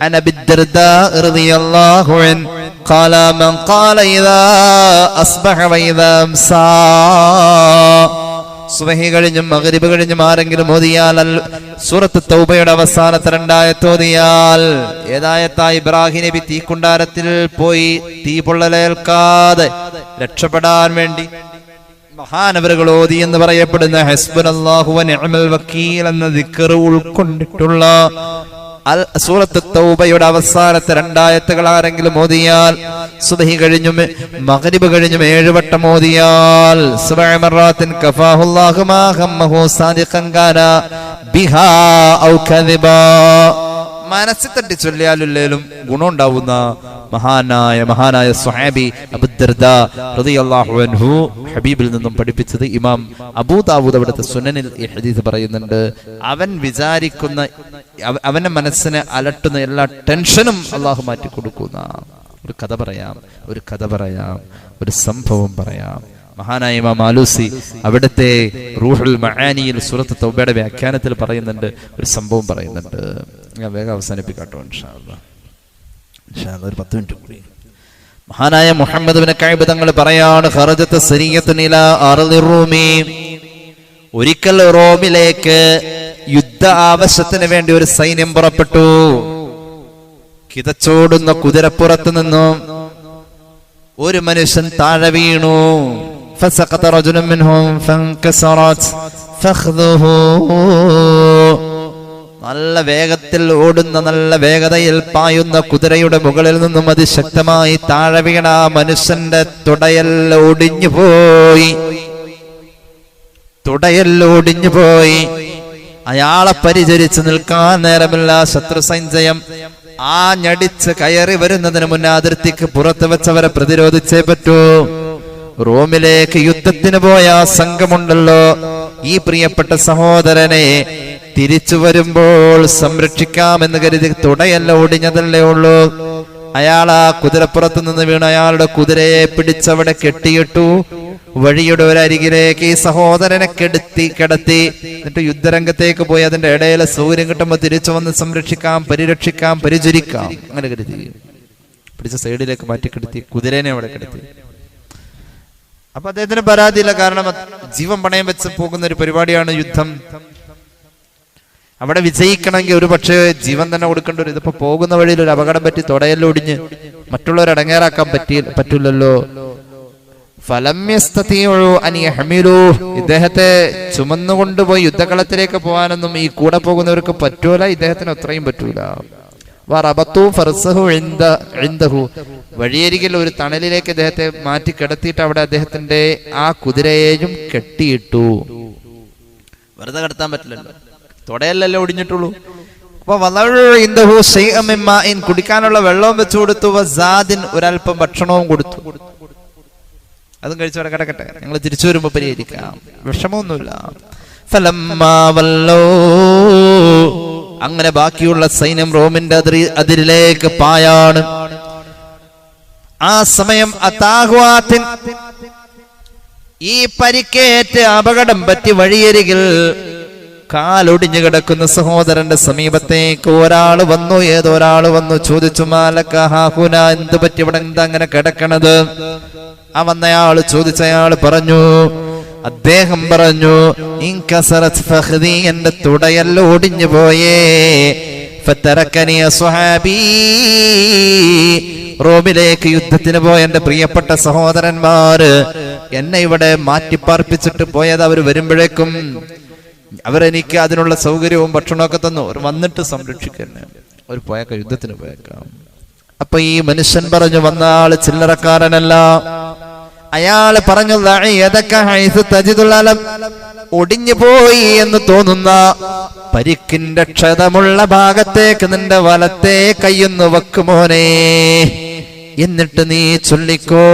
അൻ അബി ദർദാ റളിയല്ലാഹു അൻഹു قال من قال إذا أصبح وإذا أمسى. സുബഹി കഴിഞ്ഞും മഗ്രിബ് കഴിഞ്ഞും ആരെങ്കിലും ഓതിയാൽ സൂറത്ത് തൗബയുടെ അവസാനത്തെ 2 ആയത്ത് ഓതിയാൽ, ഏതായത്താ? ഇബ്രാഹിം നബി തീക്കുണ്ടാരത്തിൽ പോയി തീ പൊള്ളലേൽക്കാതെ രക്ഷപ്പെടാൻ വേണ്ടി മഹാനവറുകൾ ഓതി എന്ന് പറയപ്പെടുന്ന ഹസ്ബുനല്ലാഹു വ നിഅമൽ വക്കീൽ എന്ന ദിക്ർ ഉൾക്കൊണ്ടിട്ടുള്ള സൂറത്ത് തൗബയുടെ അവസാനത്തെ 2 ആയത്തുകൾ ആരെങ്കിലും ഓതിയാൽ, സുബ്ഹി കഴിഞ്ഞും മഗ്രിബ് കഴിഞ്ഞും 7 വട്ടം ഓതിയാൽ, 7 മറാത്തിൻ കഫാഹുല്ലാഹു മാ ഹമ്മഹു സാദിഖൻ കാന ബിഹാ ഔ കദിബാ. മനസ്സിൽ തട്ടി ചൊല്ലിയാലും ഗുണമുണ്ടാവുന്ന മഹാനായ സ്വഹാബി അബൂ ദർദാ റളിയല്ലാഹു അൻഹു ഹബീബിൽ നിന്നും പഠിപ്പിച്ചത് ഇമാം അബൂ ദാവൂദ് അവിടുത്തെ സുനനിൽ ഈ ഹദീസ് പറയുന്നുണ്ട്. അവൻ വിചാരിക്കുന്ന, അവന്റെ മനസ്സിനെ അലട്ടുന്ന എല്ലാ ടെൻഷനും അള്ളാഹു മാറ്റി കൊടുക്കുന്ന ഒരു കഥ പറയാം, ഒരു സംഭവം പറയാം. മഹാനായ ഇമാം ആലൂസി അവിടുത്തെ റൂഹുൽ മആനിയിൽ സൂറത്ത് തൗബയുടെ വ്യാഖ്യാനത്തിൽ പറയുന്നുണ്ട്, ഒരു സംഭവം പറയുന്നുണ്ട്. ഞാൻ വേഗം അവസാനിപ്പിക്കാട്ടോ ഇൻഷാ അല്ലാഹ്. ഒരു 10 മിനിറ്റ് കൂടി. മഹാനായ മുഹമ്മദ് ഇബ്നു കഅബ് തങ്ങൾ പറയാണ്, ഖറജത്ത് സരിയത്തുൻ ഇലാ അർളി റൂമി. ഒരിക്കൽ റോമിലേക്ക് യുദ്ധ ആവശ്യത്തിന് വേണ്ടി ഒരു സൈന്യം പുറപ്പെട്ടു. കിതച്ചോടുന്ന കുതിരപ്പുറത്ത് നിന്നും ഒരു മനുഷ്യൻ താഴെ വീണു. فسقط رجل منهم فانكسرت فخذه. നല്ല വേഗത്തിൽ ഓടുന്ന, നല്ല വേഗതയിൽ പായുന്ന കുതിരയുടെ മുകളിൽ നിന്നും അതിശക്തമായി താഴെ വീണ മനുഷ്യന്റെ തുടയെല്ലാം ഒടിഞ്ഞു പോയി. അയാളെ പരിചരിച്ച് നിൽക്കാൻ നേരമില്ല. ശത്രു സൈന്യം ഞടിച്ച് കയറി വരുന്നതിന് മുന്നേ അതിർത്തിക്ക് പുറത്ത് വെച്ചവരെ പ്രതിരോധിച്ചേ പറ്റൂ. റോമിലേക്ക് യുദ്ധത്തിന് പോയ സംഘമുണ്ടല്ലോ, ഈ പ്രിയപ്പെട്ട സഹോദരനെ തിരിച്ചു വരുമ്പോൾ സംരക്ഷിക്കാമെന്ന് കരുതി തുടയെല്ലാം ഒടിഞ്ഞതല്ലേ ഉള്ളൂ. അയാൾ ആ കുതിരപ്പുറത്ത് നിന്ന് വീണ് അയാളുടെ കുതിരയെ പിടിച്ചവിടെ കെട്ടിയിട്ടു. വഴിയുടെ ഒരരികിലേക്ക് ഈ സഹോദരനെ കിടത്തി. എന്നിട്ട് യുദ്ധരംഗത്തേക്ക് പോയി അതിന്റെ ഇടയിൽ സൗകര്യം കിട്ടുമ്പോൾ തിരിച്ചു വന്ന് സംരക്ഷിക്കാം, പരിരക്ഷിക്കാം, പരിചരിക്കാം അങ്ങനെ കരുതി പിടിച്ച സൈഡിലേക്ക് മാറ്റി കിടത്തി, കുതിരേനെ അവിടെ കിടത്തി. അപ്പൊ അദ്ദേഹത്തിന് പരാതിയില്ല. കാരണം ജീവൻ പണയം വെച്ച് പോകുന്ന ഒരു പരിപാടിയാണ് യുദ്ധം. അവിടെ വിജയിക്കണമെങ്കിൽ ഒരു പക്ഷേ ജീവൻ തന്നെ കൊടുക്കേണ്ടി വരും. ഇതിപ്പോ പോകുന്ന വഴിയിൽ ഒരു അപകടം പറ്റി തുടയെല്ലാം ഒടിഞ്ഞ് മറ്റുള്ളവരെ അടങ്ങേറാക്കാൻ പറ്റൂലല്ലോ. ഇദ്ദേഹത്തെ ചുമന്നുകൊണ്ടുപോയി യുദ്ധകളത്തിലേക്ക് പോകാനൊന്നും ഈ കൂടെ പോകുന്നവർക്ക് പറ്റൂല, ഇദ്ദേഹത്തിന് അത്രയും പറ്റൂല. വഴിയരികിൽ ഒരു തണലിലേക്ക് അദ്ദേഹത്തെ മാറ്റി കിടത്തിയിട്ട് അവിടെ അദ്ദേഹത്തിന്റെ ആ കുതിരയെയും കെട്ടിയിട്ടു. വെറുതെ കിടത്താൻ പറ്റില്ലല്ലോ, തുടയല്ലല്ലോ ഒടിഞ്ഞിട്ടുള്ളൂ. അപ്പൊ കുടിക്കാനുള്ള വെള്ളവും വെച്ചു കൊടുത്തു. ഒരൽപ്പം ഭക്ഷണവും കൊടുത്തു. അതും കഴിച്ചവിടെ കിടക്കട്ടെ, ഞങ്ങൾ തിരിച്ചു വരുമ്പോ പരിഹരിക്കാം, വിഷമമൊന്നുമില്ല. അങ്ങനെ ബാക്കിയുള്ള സൈന്യം റോമിന്റെ അതിരിലേക്ക് പായാണ്. ആ സമയം ഈ പരിക്കേറ്റ് അപകടം പറ്റി വഴിയരികിൽ കാലൊടിഞ്ഞു കിടക്കുന്ന സഹോദരന്റെ സമീപത്തേക്ക് ഒരാൾ വന്നു. ഏതൊരാൾ വന്നു ചോദിച്ചു, മാലക്കഹാഹുന, എന്ത് പറ്റി ഇവിടെ എന്താ അങ്ങനെ കിടക്കണത്? ആ വന്നയാള് ചോദിച്ചയാൾ പറഞ്ഞു, അദ്ദേഹം പറഞ്ഞു, ഇൻകസറത് ഫഖ്ദി, എന്റെ തുടയെല്ലാം ഒടിഞ്ഞു പോയേ. ഫതറകനി അസ്ഹാബി, റോമിലേക്ക് യുദ്ധത്തിന് പോയ എന്റെ പ്രിയപ്പെട്ട സഹോദരന്മാര് എന്നെ ഇവിടെ മാറ്റിപ്പാർപ്പിച്ചിട്ട് പോയത്. അവർ വരുമ്പോഴേക്കും അവരെനിക്ക് അതിനുള്ള സൗകര്യവും ഭക്ഷണമൊക്കെ തന്നു. അവർ വന്നിട്ട് സംരക്ഷിക്കന്നെ, അവർ പോയേക്കാം, യുദ്ധത്തിന് പോയേക്കാം. അപ്പൊ ഈ മനുഷ്യൻ പറഞ്ഞു, വന്ന ആള് ചില്ലറക്കാരനല്ല. അയാള് പറഞ്ഞു, ഒടിഞ്ഞു പോയി എന്ന് തോന്നുന്ന പരിക്കിന്റെ ക്ഷതമുള്ള ഭാഗത്തേക്ക് നിന്റെ വലത്തെ കൈയൊന്ന് വെക്കുമോനെ, എന്നിട്ട് നീ ചൊല്ലിക്കോ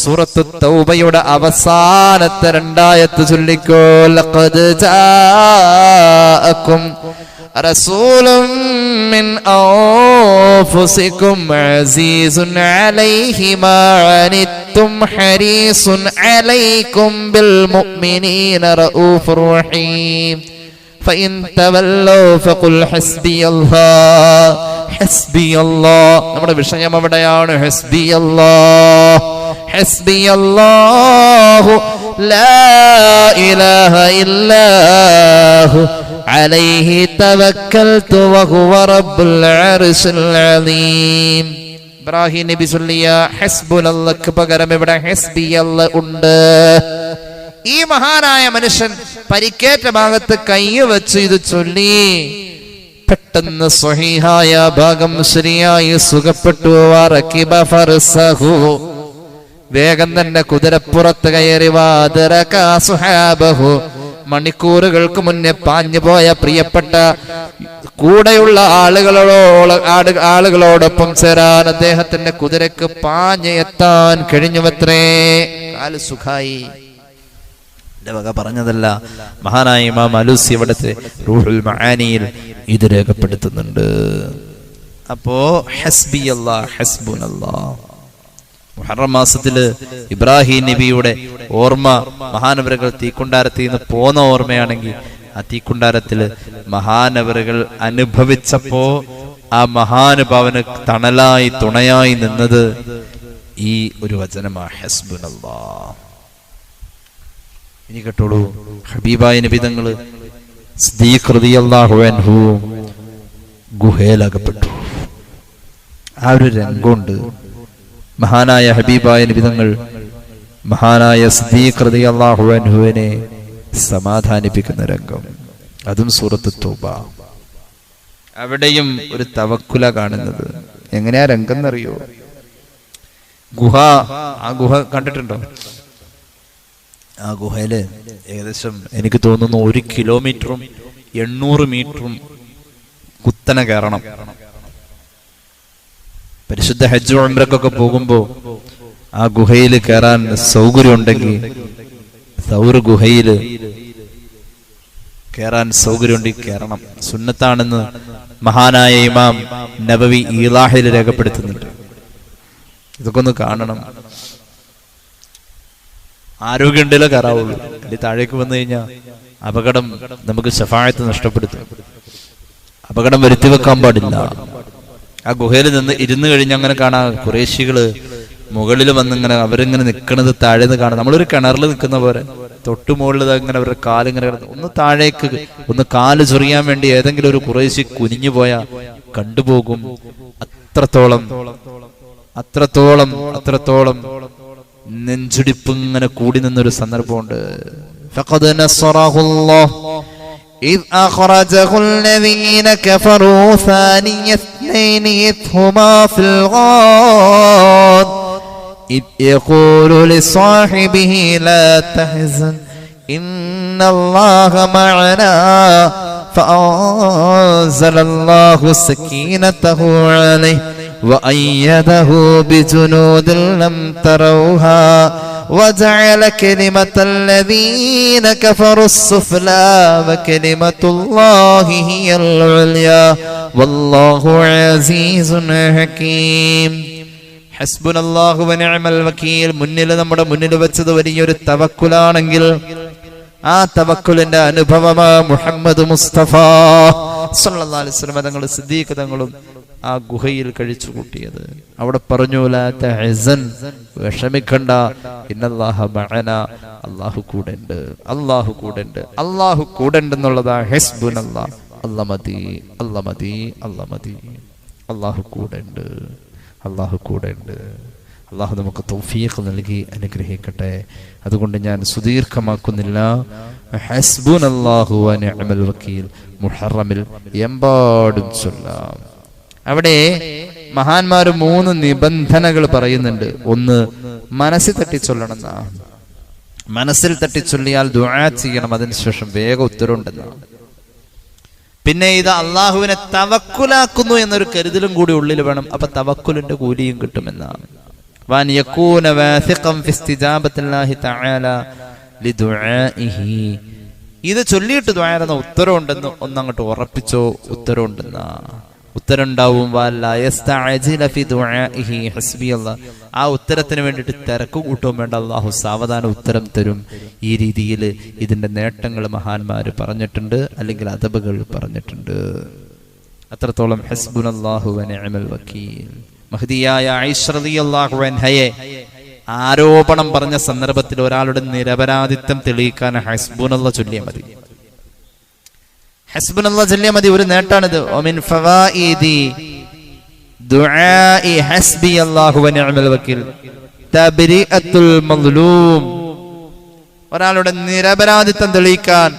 സൂറത്തു തൗബയുടെ അവസാനത്തെ 2 ആയത്ത് ചൊല്ലിക്കോ. ലഖദ് ജാഅകും റസൂലും മിൻ അൻഫുസികും അസീസുൻ അലൈഹി മാ അനിത്തും ഹരീസുൻ അലൈക്കും ബിൽ മുഅ്മിനീന റഊഫുർ റഹീം. ഫഇൻ തവല്ലൂ ഫഖുൽ ഹസ്ബിയല്ലാഹ് ഹസ്ബിയല്ലാഹ്. നമ്മുടെ വിഷയം അവിടെയാണ്. ഹസ്ബിയല്ലാഹ് ഹസ്ബിയല്ലാഹു ലാ ഇലാഹ ഇല്ലാഹു അലൈഹി തവക്കൽതു വഹുവ റബ്ബുൽ അർശിൽ അലീം. ഇബ്രാഹിം നബി ചൊല്ലിയ ഹസ്ബുനല്ലാഹ് പകരം ഇവിടെ ഹസ്ബിയല്ലാഹ് ഉണ്ട്. ഈ മഹാനായ മനുഷ്യൻ പരിക്കേറ്റ ഭാഗത്ത് കൈ വെച്ച് ഇത് ചൊല്ലി. പെട്ടെന്ന് സ്വഹീഹായ ഭാഗം ശരിയായി സുഖപ്പെട്ടു. വറകിബ ഫർസഹു, വേഗം തന്നെ കുതിരപ്പുറത്ത് കയറി. വാദറക സുഹാബഹു, മണിക്കൂറുകൾക്ക് മുന്നേ പാഞ്ഞുപോയ പ്രിയപ്പെട്ട കൂടെയുള്ള ആളുകളോടൊപ്പം ചേരാൻ അദ്ദേഹത്തിന്റെ കുതിരക്ക് പാഞ്ഞ് എത്താൻ കഴിഞ്ഞുവത്രേ. കാല് സുഖായി. എന്റെ വക പറഞ്ഞതല്ല, മഹാനായ ഇമാം അലൂസി അവിടുത്തെ റൂഹുൽ മആനിയിൽ ഇത് രേഖപ്പെടുത്തുന്നുണ്ട്. അപ്പോ ഹസ്ബിയല്ലാഹ് ഹസ്ബുനല്ലാഹ്. മുഹറം മാസത്തില് ഇബ്രാഹിം നബിയുടെ ഓർമ്മ മഹാനവറുകൾ തീക്കുണ്ടാരത്തിൽ നിന്ന് പോന്ന ഓർമ്മയാണെങ്കിൽ ആ തീക്കുണ്ടാരത്തില് മഹാനവറുകൾ അനുഭവിച്ചപ്പോ ആ മഹാനുഭാവന് തണലായി തുണയായി നിന്നത് ഈ ഒരു വചനമാണ്, ഹസ്ബുനല്ലാഹ്. ഇനി കേട്ടോളൂ, ഹബീബായ നബി തങ്ങള് സിദ്ദീഖ് റളിയല്ലാഹു അൻഹു ഗുഹയിലകപ്പെട്ടു. ആ ഒരു രംഗമുണ്ട്. മഹാനായ ഹബീബായ നബി തങ്ങൾ മഹാനായ സിദ്ദീഖ് റളിയല്ലാഹു അൻഹുവിനെ സമാധാനിപ്പിക്കുന്ന രംഗം, അതും സൂറത്ത് തൗബ. അവിടെയും ഒരു തവക്കുല കാണുന്നത്. എങ്ങനെയാ രംഗം എന്നറിയോ? ആ ഗുഹ കണ്ടിട്ടുണ്ടോ? ആ ഗുഹയില് ഏകദേശം എനിക്ക് തോന്നുന്നു 1 കിലോമീറ്ററും 800 മീറ്ററും കുത്തനെ കയറണം. പരിശുദ്ധ ഹജ്ജ് ഉംറക്കൊക്കെ പോകുമ്പോ ആ ഗുഹയിൽ കയറാൻ സൗകര്യം ഉണ്ടെങ്കിൽ, സൗർ ഗുഹയില് കയറാൻ സൗകര്യം ഉണ്ടെങ്കിൽ കയറണം. സുന്നത്താണെന്ന് മഹാനായ ഇമാം നബവി ഈലാഹിൽ രേഖപ്പെടുത്തുന്നുണ്ട്. ഇതൊക്കെ ഒന്ന് കാണണം. ആരോഗ്യം ഉണ്ടല്ലോ കയറാവുള്ളൂ. അല്ലെങ്കിൽ താഴേക്ക് വന്നു കഴിഞ്ഞാൽ അപകടം നമുക്ക് ശഫാഅത്ത് നഷ്ടപ്പെടുത്തും. അപകടം വരുത്തി വെക്കാൻ പാടില്ല. ആ ഗുഹയിൽ നിന്ന് ഇരുന്ന് കഴിഞ്ഞ് അങ്ങനെ കാണാം, ഖുറൈശികള് മുകളിൽ വന്നിങ്ങനെ അവരിങ്ങനെ നിൽക്കുന്നത് താഴേന്ന് കാണാം. നമ്മളൊരു കിണറിൽ നിൽക്കുന്ന പോലെ തൊട്ടു മുകളിൽ അങ്ങനെ അവരുടെ കാലിങ്ങനെ ഒന്ന് താഴേക്ക് ഒന്ന് കാല് ചൊറിയാൻ വേണ്ടി ഏതെങ്കിലും ഒരു ഖുറൈശി കുനിഞ്ഞു പോയാൽ കണ്ടുപോകും. അത്രത്തോളം നെഞ്ചുടിപ്പ് ഇങ്ങനെ കൂടി നിന്നൊരു സന്ദർഭമുണ്ട്. ഫഖദ് നസ്റഹുല്ലാഹ് إذ أخرجه الذين كفروا ثاني اثنين إذ هما في الغار إذ يقول لصاحبه لا تحزن إن الله معنا فأنزل الله سكينته عليه وأيده بجنود لم تروها وجعل كلمة الذين كفروا السفلى وكلمة الله هي العليا والله عزيز حكيم. ഹസ്ബുനല്ലാഹു വനിഅമൽ വകീൽ നമ്മുടെ മുന്നിൽ വെച്ചത് വലിയൊരു തവക്കുലാണെങ്കിൽ ആ തവക്കുലിന്റെ അനുഭവമാ മുഹമ്മദ് മുസ്തഫ സല്ലല്ലാഹു അലൈഹി വസല്ലം തങ്ങൾ സിദ്ദീഖ് തങ്ങളും ആ ഗുഹയിൽ കഴിച്ചു കൂട്ടിയത്. അവിടെ പറഞ്ഞു, ലാ തഹ്സൻ, വിഷമിക്കണ്ട, ഇന്നല്ലാഹ മഅനാ, അല്ലാഹു കൂടെയുണ്ട്, അല്ലാഹു കൂടെയുണ്ട് എന്നുള്ളതാ ഹസ്ബുനല്ലാഹ്. അല്ലാഹു കൂടെയുണ്ട്. അല്ലാഹു നമുക്ക് തൗഫീഖ് നൽകി അനുഗ്രഹിക്കട്ടെ. അതുകൊണ്ട് ഞാൻ സുദീർഘമാക്കുന്നില്ല. ഹസ്ബുനല്ലാഹു വനിഅമൽ വകീൽ മുഹറമിൽ എമ്പാടും ചൊല്ലാം. അവിടെ മഹാന്മാര് 3 നിബന്ധനകൾ പറയുന്നുണ്ട്. ഒന്ന്, മനസ്സിൽ തട്ടിച്ചൊല്ലണം എന്നാ. മനസ്സിൽ തട്ടിച്ചൊല്ലിയാൽ ദുആ ചെയ്യണം, അതിനുശേഷം വേഗം ഉത്തരവുണ്ടെന്നാ. പിന്നെ ഇത് അള്ളാഹുവിനെ തവക്കുലാക്കുന്നു എന്നൊരു കരുതലും കൂടി ഉള്ളിൽ വേണം. അപ്പൊ തവക്കുലിന്റെ കൂലിയും കിട്ടുമെന്നാണ്. വാൻ യകൂന വാസിഖൻ ഫി ഇസ്തിജാബത്തില്ലാഹി തആല ലിദുആഇഹി. ഇത് ചൊല്ലിയിട്ട് ദുആ ചെയ്യുന്ന ഉത്തരവുണ്ടെന്ന് ഒന്നങ്ങോട്ട് ഉറപ്പിച്ചോ. ഉത്തരവുണ്ടെന്നാ, ഉത്തരം ഉണ്ടാവും. ആ ഉത്തരത്തിന് വേണ്ടിയിട്ട് തിരക്ക് കൂട്ടുകയും വേണ്ട, അള്ളാഹു സാവധാനം ഉത്തരം തരും. ഈ രീതിയിൽ ഇതിന്റെ നേട്ടങ്ങൾ മഹാന്മാര് പറഞ്ഞിട്ടുണ്ട്, അല്ലെങ്കിൽ അദബുകൾ പറഞ്ഞിട്ടുണ്ട്. അത്രത്തോളം ഹസ്ബുനല്ലാഹു വനിഅമൽ വകീൽ. മഹ്ദിയായ ആയിഷ റളിയല്ലാഹു അൻഹയെ ആരോപണം പറഞ്ഞ സന്ദർഭത്തിൽ ഒരാളുടെ നിരപരാധിത്വം തെളിയിക്കാൻ ഹസ്ബുനല്ലാഹ് ചൊല്ലിയാൽ മതി. ഹസ്ബുനല്ലാഹ് ചൊല്ലിയാൽ മതി. ഒരു നേട്ടാണിത്. ഒമിൻ ഫവായിദി ദുആഇ ഹസ്ബിയല്ലാഹു വനിഅമൽ വകീൽ തബ്രിഅത്തുൽ മദ്ലൂം. ഒരാളുടെ നിരപരാധിത്വം തെളിയിക്കാൻ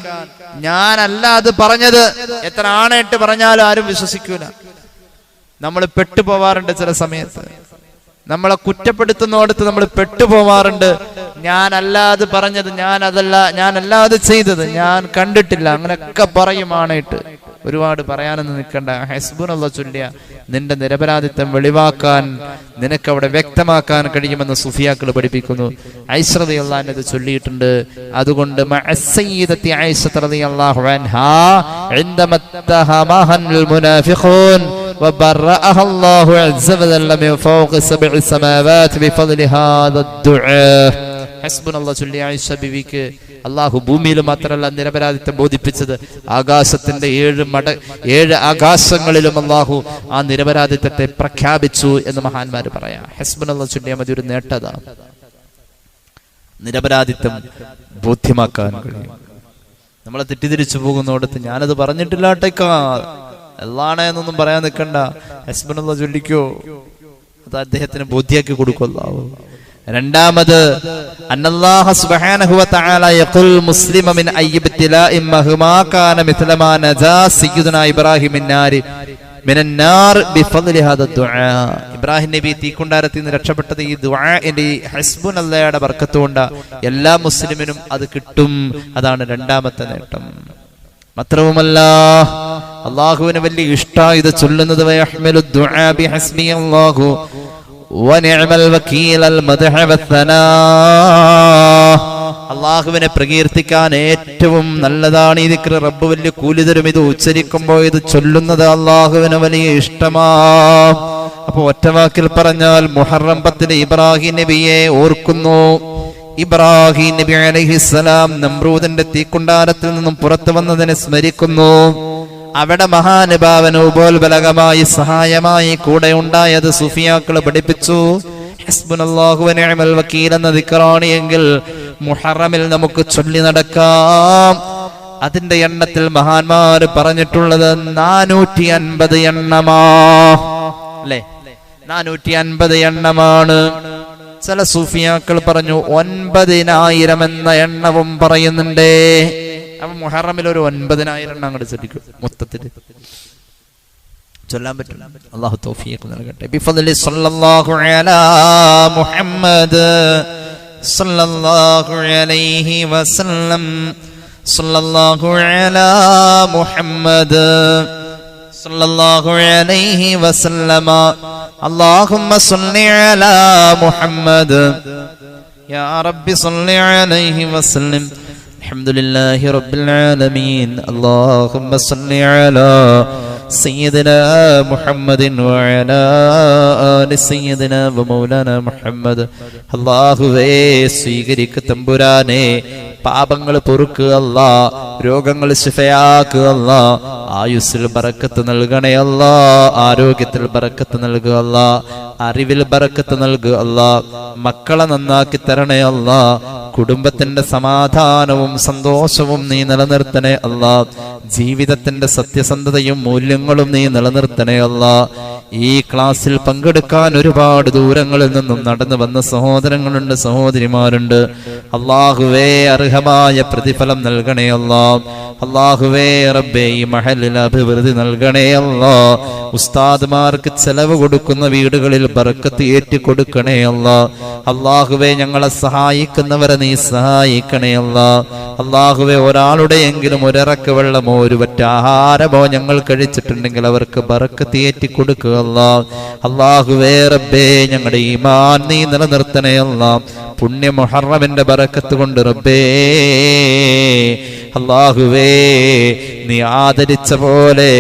ഞാനല്ല അത് പറഞ്ഞത്, എത്ര ആണയിട്ട് പറഞ്ഞാലും ആരും വിശ്വസിക്കൂല. നമ്മൾ പെട്ടുപോവാറുണ്ട്. ചില സമയത്ത് നമ്മളെ കുറ്റപ്പെടുത്തുന്നോടത്ത് നമ്മൾ പെട്ടുപോവാറുണ്ട്. ഞാനല്ലാതെ പറഞ്ഞത്, ഞാനല്ലാതെ ചെയ്തത്, ഞാൻ കണ്ടിട്ടില്ല, അങ്ങനെയൊക്കെ പറയുമാണായിട്ട്. ഒരുപാട് പറയാനൊന്നും നിൽക്കണ്ട. ഹസ്ബുനല്ലാഹ് ചൊല്ലിയ നിന്റെ നിരപരാധിത്വം വെളിവാക്കാൻ, നിനക്കവിടെ വ്യക്തമാക്കാൻ കഴിയുമെന്ന് സുഫിയാക്കൾ പഠിപ്പിക്കുന്നു. ആയിഷ റളിയല്ലാഹു അൻഹ ഇത് ചൊല്ലിയിട്ടുണ്ട്. അതുകൊണ്ട് മഅസ്സയ്യിദത്തി ആയിഷ റളിയല്ലാഹു അൻഹാ ഇൻദമ തഹമഹൽ മുനാഫിഖൂൻ وبرأها الله عز وجل من فوق 7 سماوات بفضل هذا الدعاء. ഹസ്ബുനല്ലാഹ് ചൊല്ലി ആയിഷ ബിവിക്ക് അള്ളാഹു ഭൂമിയിൽ മാത്രമല്ല നിരപരാധിത്വം ബോധിപ്പിച്ചത്, ആകാശത്തിന്റെ 7 ആകാശങ്ങളിലും അള്ളാഹു ആ നിരപരാധിത്വത്തെ പ്രഖ്യാപിച്ചു എന്ന് മഹാന്മാര് പറയാം. ഹസ്ബുനല്ലാഹ് ചൊല്ലിയാൽ മതി, ഒരു നേട്ടതാണ്. നിരപരാധിത്വം ബോധ്യമാക്കാൻ കഴിയും. നമ്മളെ തെറ്റിദ്ധരിച്ചു പോകുന്നിടത്ത് ഞാനത് പറഞ്ഞിട്ടില്ലാട്ടേക്കാ എല്ലാണേ എന്നൊന്നും പറയാൻ നിൽക്കണ്ട, ഹസ്ബുനല്ലാഹ് ചൊല്ലിക്കോ, അത് അദ്ദേഹത്തിന് ബോധ്യാക്കി കൊടുക്കുമല്ലോ. രണ്ടാമത് അന്നല്ലാഹ സുബ്ഹാനഹു വ തആല യഖുൽ മുസ്ലിമ മിൻ അയ്യിബ്തിലാഇ മഹ്മാ കാന മിത്ല മാ നജാ സയ്യിദുനാ ഇബ്രാഹിം മിനന്നാർ ബിഫദ്ലി ഹാദ ദുആ. ഇബ്രാഹിം നബി തീക്കുണ്ടാരത്തിൽ നിന്ന് രക്ഷപ്പെട്ടത് ഈ ദുആന്റെ ഈ ഹസ്ബുനല്ലാഹയുടെ ബർക്കത്ത് കൊണ്ട്. എല്ലാ മുസ്ലിമിനും അത് കിട്ടും. അതാണ് രണ്ടാമത്തെ നേട്ടം. മാത്രവുമല്ല അല്ലാഹുവിന് വലിയ ഇഷ്ടമാണ് ഇത് ചൊല്ലുന്നത്. വയഹ്മിലു ദുആ ബിഹസ്ബിയല്ലാഹു വനിഅമൽ വകീലൽ മദ്ഹ വസ്സനാ. അള്ളാഹുവിനെ പ്രകീർത്തിക്കാൻ ഏറ്റവും നല്ലതാണ് ഈ ദിക്ർ. റബ്ബ് വലിയ കൂലി തരും ഇത് ഉച്ചരിക്കുമ്പോൾ. ഇത് ചൊല്ലുന്നത് അള്ളാഹുവിന് വലിയ ഇഷ്ടമാ. അപ്പൊ ഒറ്റവാക്കിൽ പറഞ്ഞാൽ മുഹറം 10 ഇബ്രാഹിം നബിയെ ഓർക്കുന്നു. ഇബ്രാഹിം നബി അലൈഹിസ്സലാം നമ്രൂദിന്റെ തീക്കുണ്ടാരത്തിൽ നിന്നും പുറത്തു വന്നതിനെ സ്മരിക്കുന്നു. അവിടെ മഹാനുഭാവന ഉപോത്ബലകമായി സഹായമായി കൂടെ ഉണ്ടായത് സുഫിയാക്കൾ പഠിപ്പിച്ചു. ഹസ്ബുനല്ലാഹു വ നിഅമൽ വകീൽ എന്ന ദിക്റാണ് എങ്കിൽ മുഹറമിൽ നമുക്ക് ചൊല്ലി നടക്കാം. അതിന്റെ എണ്ണത്തിൽ മഹാന്മാർ പറഞ്ഞിട്ടുള്ളത് 450 എണ്ണമാ, അല്ലേ? 450 എണ്ണമാണ്. ചില സൂഫിയാക്കൾ പറഞ്ഞു 9000 എന്ന എണ്ണവും പറയുന്നുണ്ട്. അപ്പൊ മുഹറമിൽ ഒരു 9000 എണ്ണം അങ്ങോട്ട് ചൊല്ലിക്കും മൊത്തത്തിൽ ചൊല്ലാൻ പറ്റും. അല്ലാഹു തൗഫീഖ് നൽകട്ടെ. ബിഫദ്ലി സല്ലല്ലാഹു അലാ മുഹമ്മദ് സല്ലല്ലാഹു അലൈഹി വസല്ലം സല്ലല്ലാഹു അലാ മുഹമ്മദ് സല്ലല്ലാഹു അലൈഹി വസല്ലമ അല്ലാഹുമ്മ സ്വല്ലി അലാ മുഹമ്മദ് യാ റബ്ബി സ്വല്ലി അലൈഹി വസല്ലം അൽഹംദുലില്ലാഹി റബ്ബിൽ ആലമീൻ അല്ലാഹുമ്മ സ്വല്ലി അലാ സയ്യിദിനാ മുഹമ്മദിൻ വഅലാ ആലി സയ്യിദിനാ വമൗലാനാ മുഹമ്മദ്. അല്ലാഹുവേ സ്വീകരിക്കു തമ്പുരാനെ, പാപങ്ങൾ പൊറുക്കുക അല്ലാ, രോഗങ്ങൾ ശിഫയാക്കുക അല്ലാ, ആയുസ്സിൽ ബറക്കത്ത് നൽകണേ അല്ലാ, ആരോഗ്യത്തിൽ ബറക്കത്ത് നൽകുക അല്ലാ, അറിവിൽ ബറക്കത്ത് നൽകുക അല്ലാ, മക്കളെ നന്നാക്കി തരണേ അല്ലാ, കുടുംബത്തിന്റെ സമാധാനവും സന്തോഷവും നീ നിലനിർത്തണേ അല്ലാ, ജീവിതത്തിന്റെ സത്യസന്ധതയും മൂല്യങ്ങളും നീ നിലനിർത്തണേ അല്ലാ. ഈ ക്ലാസ്സിൽ പങ്കെടുക്കാൻ ഒരുപാട് ദൂരങ്ങളിൽ നിന്നും നടന്നു വന്ന സഹോദരങ്ങളുണ്ട്, സഹോദരിമാരുണ്ട്. അല്ലാഹുവേ അർഹമായ പ്രതിഫലം നൽകണേ അല്ലാ. അല്ലാഹുവേ റബ്ബേ ഈ മഹല്ലിൽ അഭിവൃദ്ധി നൽകണേ അല്ലാ. ഉസ്താദ്മാർക്ക് ചെലവ് കൊടുക്കുന്ന വീടുകളിൽ ബർക്കത്ത് ഏറ്റി കൊടുക്കണേ അല്ലാ. അല്ലാഹുവേ ഞങ്ങളെ സഹായിക്കുന്നവരെ നീ സഹായിക്കണേ അല്ലാ. അല്ലാഹുവേ ഒരാളുടെയെങ്കിലും ഒരിറക്ക് വെള്ളമോ ഒരു പറ്റ ആഹാരമോ ഞങ്ങൾ കഴിച്ചിട്ടുണ്ടെങ്കിൽ അവർക്ക് ബർക്കത്ത് ഏറ്റി കൊടുക്കുക അല്ലാ. അല്ലാഹുവേ റബ്ബേ ഞങ്ങളുടെ ഈമാൻ നീ നിലനിർത്തണേ അല്ലാ. പുണ്യ മുഹറമിന്റെ ബറക്കത്ത് കൊണ്ട് റബ്ബേ അല്ലാഹുവേ നീ ആദരിച്ച പോലെ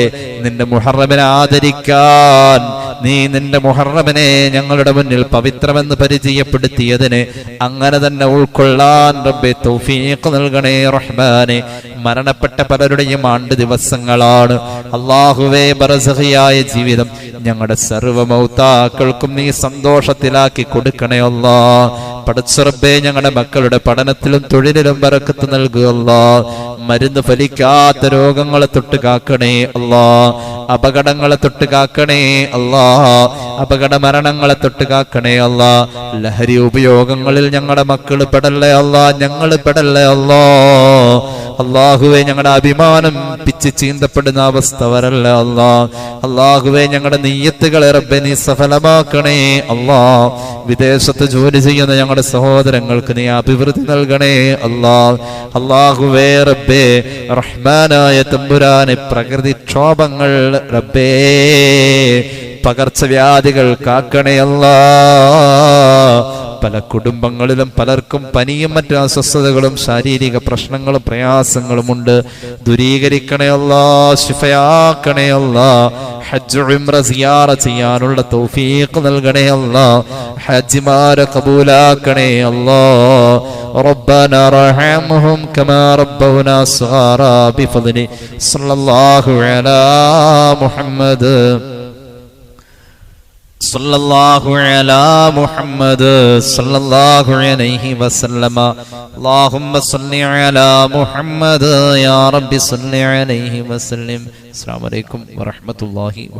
നിന്റെ മുഹറമിനെ ആദരിക്കാൻ, നീ നിന്റെ മുഹറമിനെ ഞങ്ങളുടെ മുന്നിൽ പവിത്രമെന്ന് പരിചയപ്പെടുത്തിയതിന് അങ്ങനെ തന്നെ ഉൾക്കൊള്ളാൻ റബ്ബേ തൗഫീഖ് നൽകണേ റഹ്മാനെ. മരണപ്പെട്ട പലരുടെയും ആണ്ട് ദിവസങ്ങളാണ്. അല്ലാഹുവേ ബർസഖിയായ ജീവിതം ഞങ്ങളുടെ സർവ്വ മൗതാക്കൾക്കും നീ സന്തോഷത്തിലാക്കി കൊടുക്കണേ അല്ലാ. പടച്ചറബ്ബേ ഞങ്ങളുടെ മക്കളുടെ പഠനത്തിലും തൊഴിലിലും ബറക്കത്ത് നൽകുക അല്ലാ. മരുന്ന് ഫലിക്കാത്ത രോഗങ്ങളെ തൊട്ട് കാക്കണേ അല്ലാ. അപകടങ്ങളെ തൊട്ട് കാക്കണേ അല്ലാ. അപകട മരണങ്ങളെ തൊട്ട് കാക്കണേ അല്ലാ. ലഹരി ഉപയോഗങ്ങളിൽ ഞങ്ങളുടെ മക്കൾ പെടല്ലേ അല്ലാ, ഞങ്ങൾ പെടല്ലേ അല്ലാ. അല്ലാഹുവേ ഞങ്ങളുടെ അഭിമാനം പിച്ച് ചീന്തപ്പെടുന്ന അവസ്ഥ വരല്ല അല്ലാ. അല്ലാഹുവേ ഞങ്ങളുടെ നിയ്യത്തുകളെ റബ്ബേ നീ സഫലമാക്കണേ അല്ലാ. വിദേശത്ത് ജോലി ചെയ്യുന്ന ഞങ്ങളുടെ സഹോദരങ്ങൾക്ക് നീ അഭിവൃദ്ധി നൽകണേ അല്ലാ. അല്ലാഹുവേ റബ്ബേ റഹ്മാനായ തമ്പുരാനെ പ്രകൃതിക്ഷോഭങ്ങൾ റബ്ബേ പകർച്ചവ്യാധികൾ കാക്കണേ അല്ലാ. പല കുടുംബങ്ങളിലും പലർക്കും പനിയും മറ്റു അസ്വസ്ഥതകളും ശാരീരിക പ്രശ്നങ്ങളും പ്രയാസങ്ങളും ഉണ്ട്. ദൂരീകരിക്കണേ അല്ലാ, ശിഫയാക്കണേ അല്ലാ. ഹജ്ജ് ഉംറ സിയാറ ചെയ്യാനുള്ള തൗഫീഖ് നൽകണേ അല്ലാ. ഹജ്ജിമാരെ കബൂലാക്കണേ അല്ലാ. റബ്ബന റഹംഹും കമാ റബ്ബൗനാ സഗാറാ ബിഫദ്ലി സല്ലല്ലാഹു അലാ മുഹമ്മദ് സല്ലല്ലാഹു അലാ മുഹമ്മദ് സല്ലല്ലാഹു അലൈഹി വസല്ലമ. അല്ലാഹുമ്മ സല്ലി അലാ മുഹമ്മദ് യാ റബ്ബി സല്ലി അലൈഹി വസല്ലം. അസ്സലാമു അലൈക്കും വറഹ്മത്തുള്ളാഹി